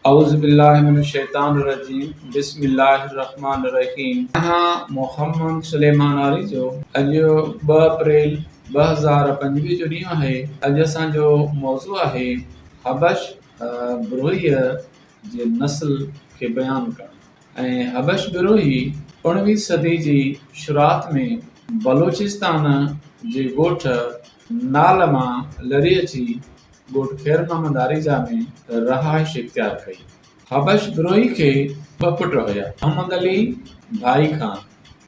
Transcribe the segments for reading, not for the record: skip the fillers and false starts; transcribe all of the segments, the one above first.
औज़ुबिल्लाहिमिनश्शैतानिर्रजीम बिस्मिल्लाहिर्रहमानिर्रहीम। मोहम्मद सुलेमान जो अॼु 2 अप्रैल 2025 जो ॾींहुं आहे। अॼु असांजो मौज़ू आहे हबश बिरोहीअ जे नस्ल खे बयानु करणु। ऐं हबश बिरोही 19वीं सदी जी शुरूआत में बलोचिस्तान जे ॻोठ नाल मां लड़ी अची ॻोठ ख़ैर मोहम्मद आरिजा में रहाइश इख्तियार कई। हबश बिरोही खे 2 पुट हुया, अहमद अली, भाई खान।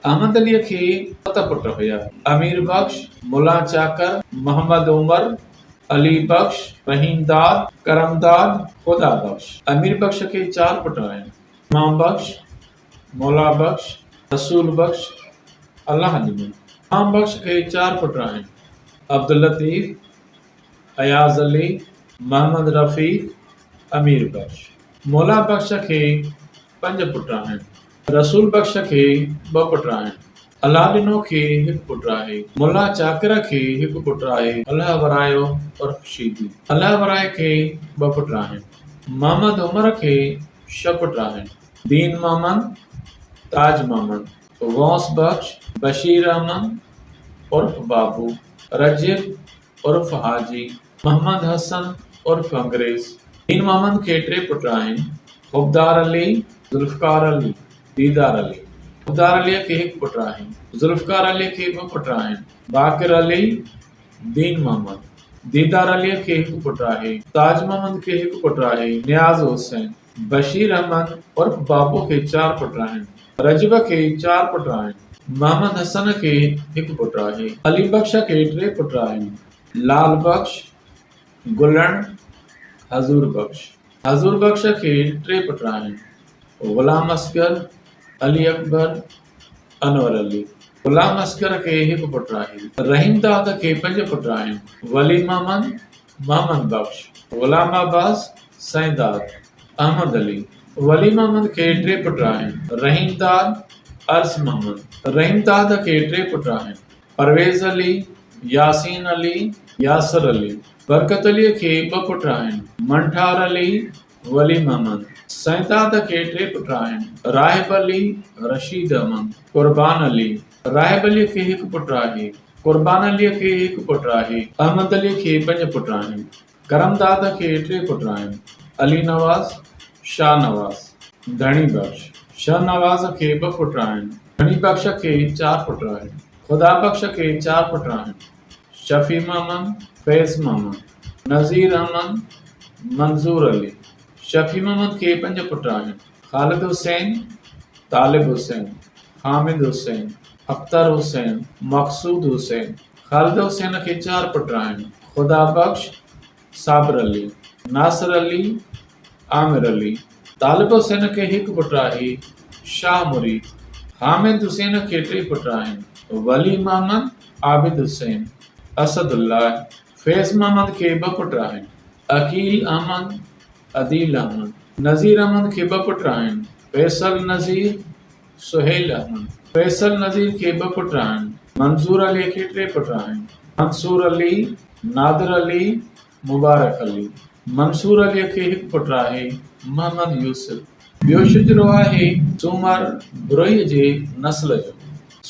अहमद अलीअ खे 7 पुट हुया, अमीर बख्श, मुला चाकर, मोहम्मद उमर, अली बख्श, रहीमदाद, करमदाद, खुदा बख्श। अमीर बख्श खे 4 पुट आहिनि, इमाम बख्श, मौला बख्श, रसूल बख्श, अल्लाह ॾिनो। इमाम बख्श खे 4 पुट आहिनि, अब्दुल लतीफ़, अयाज़ अली, मोहम्मद रफ़ीक, अमीर बख्श। मौला बख्श खे 5 पुट आहिनि, रसूल बख्श खे 2 पुट आहिनि, अल्लाह ॾिनो खे 1 पुट आहे, मुला चाकर खे 1 पुट आहे, अल्लाह वरायो और ख़ुशीदी। अल्लाह वराए खे 2 पुट आहिनि, मोहम्मद उमर खे 6 पुट आहिनि, दीन मोहम्मद, ताज मोहम्मद, गौस बख्श, बशीर अहमद उर्फ बाबू, रजिब उर्फ हाजी, मोहम्मद हसन उर्फ अंग्रेज। दीन मोहम्मद खे 3 पुट आहिनि, खुबदार अली, ज़ुल्फ़कार अली, दीदार अली। खुबदार अलीअ खे 1 पुट आहे, ज़ुल्फ़कार अलीअ खे 2 पुट आहिनि, बाक़िर अली, दीन मोहम्मद। दीदार अलीअ खे 1 पुट आहे, ताज मोहम्मद खे 1 पुट आहे, नियाज़ हुसैन। बशीर अहमद उर्फ बाबू खे 4 पुट आहिनि, रजब खे 4 पुट आहिनि, मोहम्मद हसन खे 1 पुट आहे, अली बख्श खे 3 पुट आहिनि, लाल बख्श, गुलण, हज़ूर बख्श। हज़ूर बख्श खे 3 पुट आहिनि, ग़ुलाम असगर, अली अकबर, अनवर अली। ग़ुलाम असगर खे 1 पुट आहे, रहीमदाद खे 5 पुट आहिनि, वली मोहम्मद, मोहम्मद बख्श, ग़ुलाम अब्बास, सैदाद, अहमद अली। वली मोहम्मद खे 3 पुट आहिनि, रहीमदाद, अर्स मोहम्मद। रहीमदाद खे 3 पुट आहिनि, परवेज़ अली, यासीन अली, यासर अली। बरकत अलीअ खे 2 पुट आहिनि, मंठार अली, वली मोहम्मद। सैदाद खे 3 पुट आहिनि, राहिब अली, रशीद अहमद, कुर्बान अली। राहिब अलीअ खे 1 पुट आहे, कुर्बान अलीअ खे 1 पुट आहे, अहमद अलीअ खे 5 पुट आहिनि, करमदाद खे 3 पुट आहिनि, अली नवाज़, शाह नवाज़, धणी बख्श। शाह नवाज़ खे 2 पुट आहिनि, धणी बख्श खे 4 पुट आहिनि, खुदा बख्श खे 4 पुट आहिनि, शफी मोहम्मद, फैज़ मोहम्मद, नज़ीर अहमद, मंजूर अली। शफी मोहम्मद खे 5 पुट आहिनि, ख़ालिद हुसैन, तालिब हुसैन, हामिद हुसैन, अख्तर हुसैन, मक़सूद हुसैन। ख़ालिद हुसैन खे 4 पुट आहिनि, खुदा बख्श, साबिर अली, नासिर अली, आमिर अली। तालिब हुसैन खे 1 पुट आहे, शाह मुरीद। हामिद हुसैन खे 3 पुट आहिनि, वली मोहम्मद, आबिद हुसैन, असदुल्लाह। फैज़ मोहम्मद खे 2 पुट आहिनि, अकील अहमद, अदील अहमद। नज़ीर अहमद खे 2 पुट आहिनि, फैसल नज़ीर, सुहेल अहमद। फैसल नज़ीर खे 2 पुट आहिनि, मंसूर अली खे 3 पुट आहिनि, मंसूर अली, नादिर अली, मुबारक अली। मंसूर अलीअ खे 1 पुट आहे, मोहम्मद यूसुफ। ॿियो शुजरो आहे सूमर बिरोही जे नस्ल जो।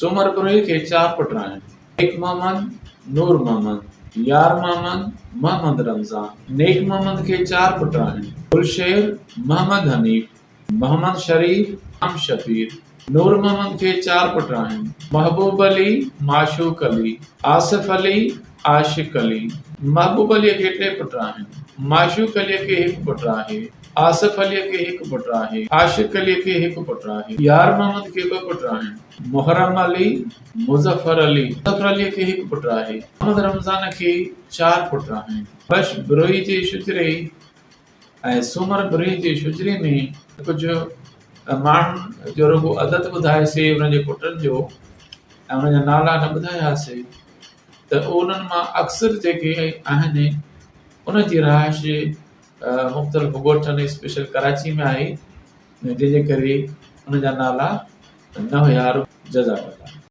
सूमर बिरोही खे 4 पुट आहिनि, नेक मोहम्मद, नूर मोहम्मद, यार मोहम्मद, मोहम्मद रमज़ान। नेक मोहम्मद खे 4 पुट आहिनि, गुलशेर, मोहम्मद हनीफ, मोहम्मद शरीफ, हम शबीर। नूर मोहम्मद खे 4 पुट आहिनि, महबूब अली, माशूक अली, आसिफ अली, आशिक अली। महबूब अलीअ खे 3 पुट आहिनि, माशूक अलीअ खे 1 पुट आहे, आसिफ अलीअ खे 1 पुट आहे, आशिक अलीअ खे 1 पुट आहे। यार मोहम्मद खे 2 पुट आहिनि, मुहर्रम अली, मुज़फ़र अली। मुज़फ़र अलीअ खे 1 पुट आहे, मोहम्मद रमज़ान खे 4 पुट आहिनि। हबश बिरोही जे शुजरे ऐं सूमर बिरोही जे शुजरे में कुझु माण्हुनि जो रुॻो अदद ॿुधायोसीं उन्हनि जे पुटनि जो ऐं उन्हनि जा नाला न ॿुधायासीं, त उन्हनि मां अक्सर जेके आहिनि उन जी रहाइश मुख़्तलिफ़ ॻोठनि स्पेशल कराची में आहे, जंहिंजे करे उन जा नाला न हुया। जज़ाकल्लाह।